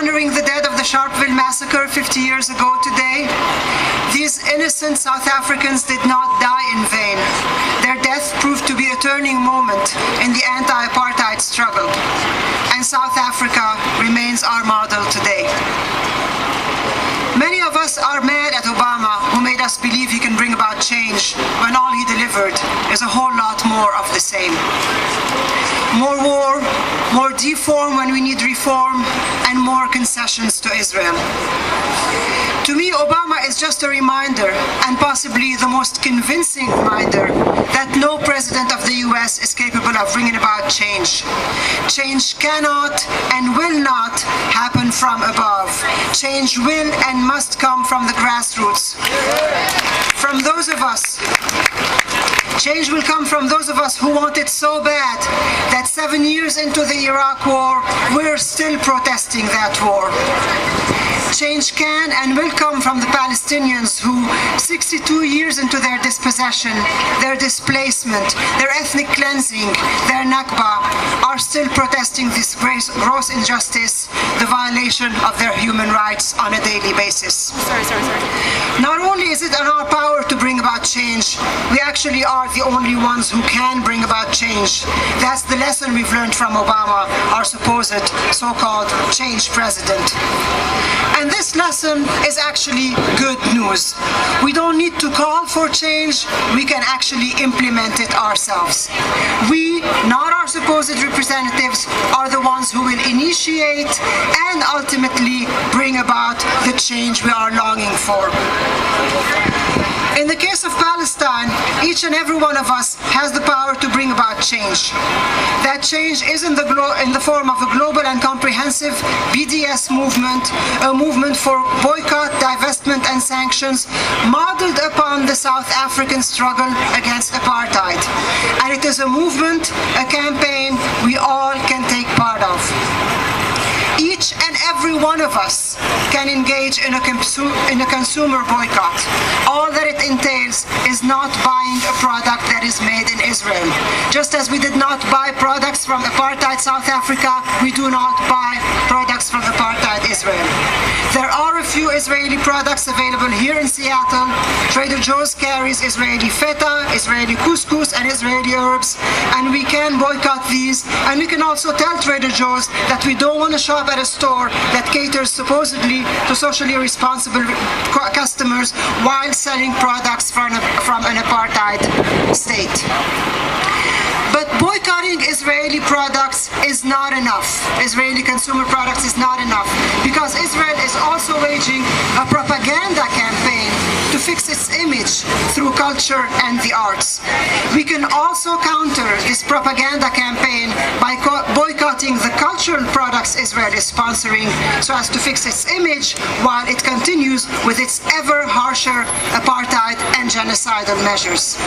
honoring the dead of the Sharpeville massacre 50 years ago today. These innocent South Africans did not die in vain. Their death proved to be a turning moment in the anti-apartheid struggle, and South Africa remains our model today. Many of us are mad at Obama, who made us believe he can bring about change when all he delivered is a whole lot more of the same. More war, more deform when we need reform, and more concessions to Israel. To me, Obama is just a reminder, and possibly the most convincing reminder, that no president of the US is capable of bringing about change. Change cannot and will not happen from above. Change will and must come from the grassroots. From those of us Change will come from those of us who want it so bad that 7 years into the Iraq War, we're still protesting that war. Change can and will come from the Palestinians who, 62 years into their dispossession, their displacement, their ethnic cleansing, their Nakba, are still protesting this gross injustice, the violation of their human rights on a daily basis. Not only is it in our power to bring about change, we actually are the only ones who can bring about change. That's the lesson we've learned from Obama, our supposed so-called change president. And this lesson is actually good news. We don't need to call for change, we can actually implement it ourselves. We, not our supposed representatives, are the ones who will initiate and ultimately bring about the change we are longing for. In the case of Palestine, each and every one of us has the power to bring about change. That change is in the form of a global and comprehensive BDS movement, a movement for boycott, divestment, and sanctions modeled upon the South African struggle against apartheid. And it is a movement, a campaign we all can take part of. Each and every one of us can engage in a consumer boycott. All that it entails is not buying a product that is made in Israel. Just as we did not buy products from apartheid South Africa, we do not buy products from apartheid Israel. There are a few Israeli products available here in Seattle. Trader Joe's carries Israeli feta, Israeli couscous, and Israeli herbs, and we can boycott these. And we can also tell Trader Joe's that we don't want to shop at a store that caters supposedly to socially responsible customers while selling products from an apartheid state. But boycotting Israeli products is not enough. Israeli consumer products is not enough, because Israel is also waging a propaganda campaign to fix its image through culture and the arts. We can also counter this propaganda campaign by boycotting the cultural products Israel is sponsoring so as to fix its image while it continues with its ever harsher apartheid and genocidal measures.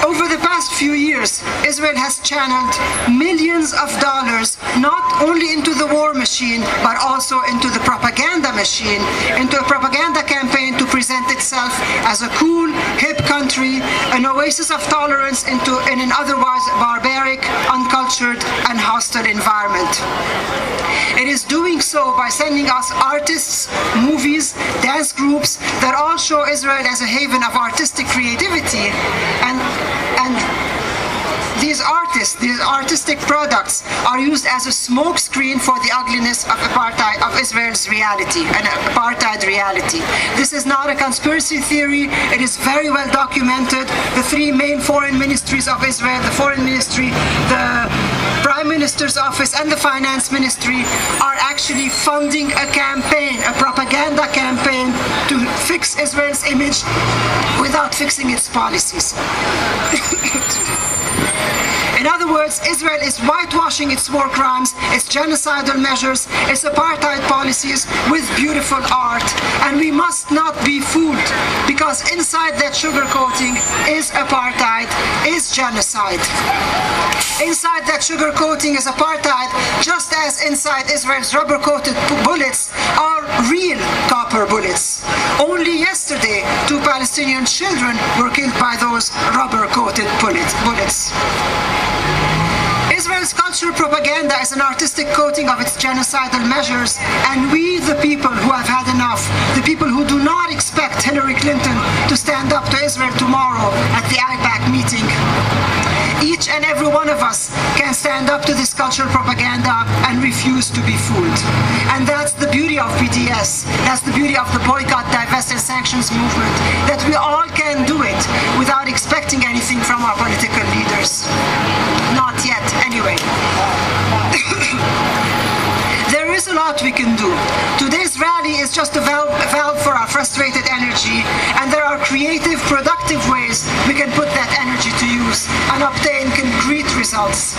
Over the past few years, Israel has channeled millions of dollars not only into the war machine, but also into the propaganda machine, into a propaganda campaign to present itself as a cool, hip country, an oasis of tolerance in an otherwise barbaric, uncultured, and hostile environment. It is doing so by sending us artists, movies, dance groups that all show Israel as a haven of artistic creativity, and these artistic products are used as a smokescreen for the ugliness of apartheid, of Israel's reality, an apartheid reality. This is not a conspiracy theory. It is very well documented. The three main foreign ministries of Israel, the foreign ministry, the Prime Minister's office, and the finance ministry are actually funding a campaign, a propaganda campaign to fix Israel's image without fixing its policies. In other words, Israel is whitewashing its war crimes, its genocidal measures, its apartheid policies with beautiful art. And we must not be fooled, because inside that sugarcoating is apartheid, is genocide. Inside that sugarcoating is apartheid, just as inside Israel's rubber-coated bullets are real copper bullets. Only yesterday, 2 Palestinian children were killed by those rubber-coated bullets. Israel's cultural propaganda is an artistic coating of its genocidal measures, and we, the people who have had enough, the people who do not expect Hillary Clinton to stand up to Israel tomorrow at the IPAC meeting, each and every one of us can stand up to this cultural propaganda and refuse to be fooled. And that's the beauty of BDS. That's the beauty of the boycott, divest, and sanctions movement, that we all can do it without expecting anything from our political leaders. Not yet, anyway. There is a lot we can do. Today's rally is just a valve for our frustrated energy, and there are creative, productive ways we can put that energy to use and obtain concrete results.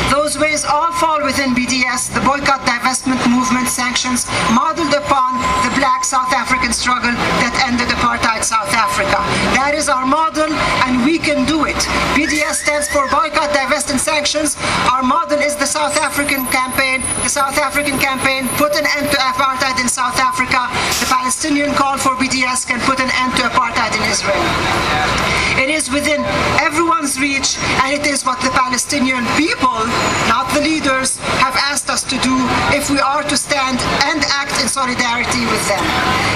Those ways all fall within BDS, the boycott, divestment movement, sanctions, modeled upon the black South African struggle that ended apartheid South Africa. That is our model, and we can do it. BDS stands for boycott, divest, and sanctions. Our model is the South African campaign. The South African campaign put an end to apartheid in South Africa. The Palestinian call for BDS can put an end to apartheid in Israel. It is within everyone's reach, and it is what the Palestinian people, not the leaders, have asked us to do if we are to stand and act in solidarity with them.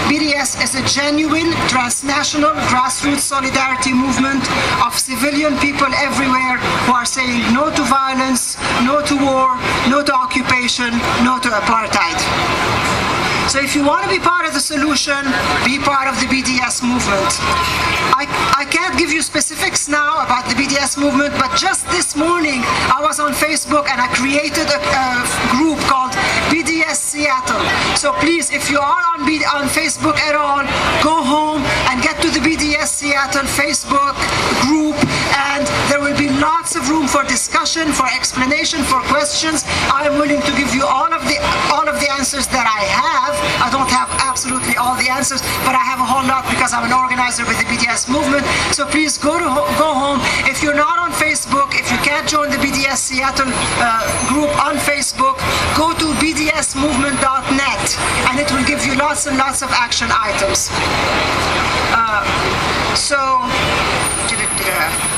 BDS is a genuine, transnational, grassroots solidarity movement of civilian people everywhere who are saying no to violence, no to war, no to occupation, no to apartheid. So if you want to be part of the solution, be part of the BDS movement. I can't give you specifics now about the BDS movement, but just this morning I was on Facebook and I created a group called BDS Seattle. So please, if you are on Facebook at all, go home and get to the BDS Seattle Facebook group, and there will be lots of room for discussion, for explanation, for questions. I am willing to give you all of the answers that I have. I don't have absolutely all the answers, but I have a whole lot because I'm an organizer with the BDS movement. So please go home. If you're not on Facebook, if you can't join the BDS Seattle group on Facebook, go to bdsmovement.net, and it will give you lots and lots of action items.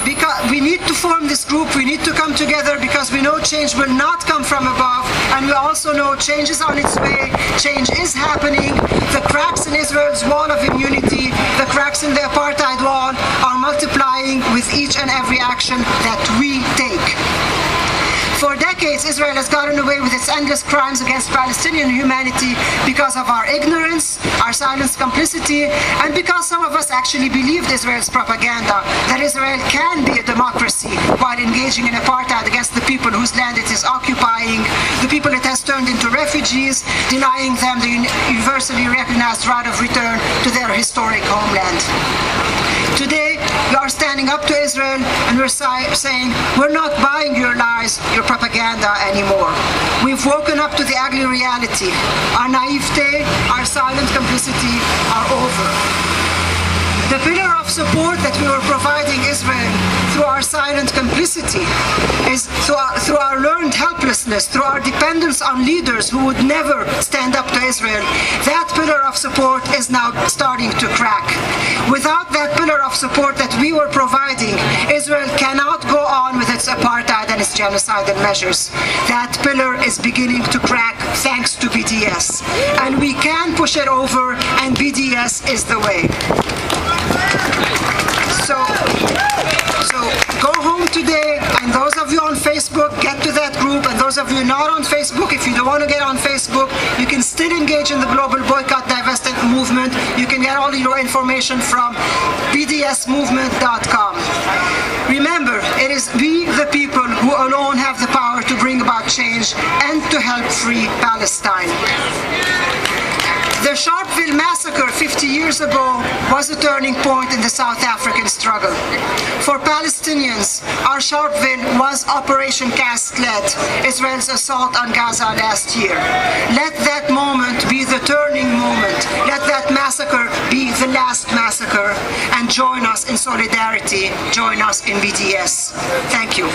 Because we need to form this group, we need to come together, because we know change will not come from above, and we also know change is on its way, change is happening. The cracks in Israel's wall of immunity, the cracks in the apartheid wall are multiplying with each and every action that we take. For decades, Israel has gotten away with its endless crimes against Palestinian humanity because of our ignorance, our silent complicity, and because some of us actually believed Israel's propaganda, that Israel can be a democracy while engaging in apartheid against the people whose land it is occupying, the people it has turned into refugees, denying them the universally recognized right of return to their historic homeland. Today, we are standing up to Israel, and we're saying, we're not buying your lies, your propaganda anymore. We've woken up to the ugly reality. Our naivete, our silent complicity are over. The pillar of support that we were providing Israel through our silent complicity is through our learned helplessness, through our dependence on leaders who would never stand up to Israel. That pillar of support is now starting to crack. Without that pillar of support that we were providing, Israel cannot go on with its apartheid and its genocidal measures. That pillar is beginning to crack thanks to BDS. And we can push it over, and BDS is the way. So go home today, and those of you on Facebook, get to that group, and those of you not on Facebook, if you don't want to get on Facebook, you can still engage in the global boycott, divestment movement. You can get all your information from bdsmovement.com. Remember, it is we, the people, who alone have the power to bring about change and to help free Palestine. The Sharpeville massacre 50 years ago was a turning point in the South African struggle. For Palestinians, our Sharpeville was Operation Cast-Lead, Israel's assault on Gaza last year. Let that moment be the turning moment. Let that massacre be the last massacre. And join us in solidarity. Join us in BDS. Thank you.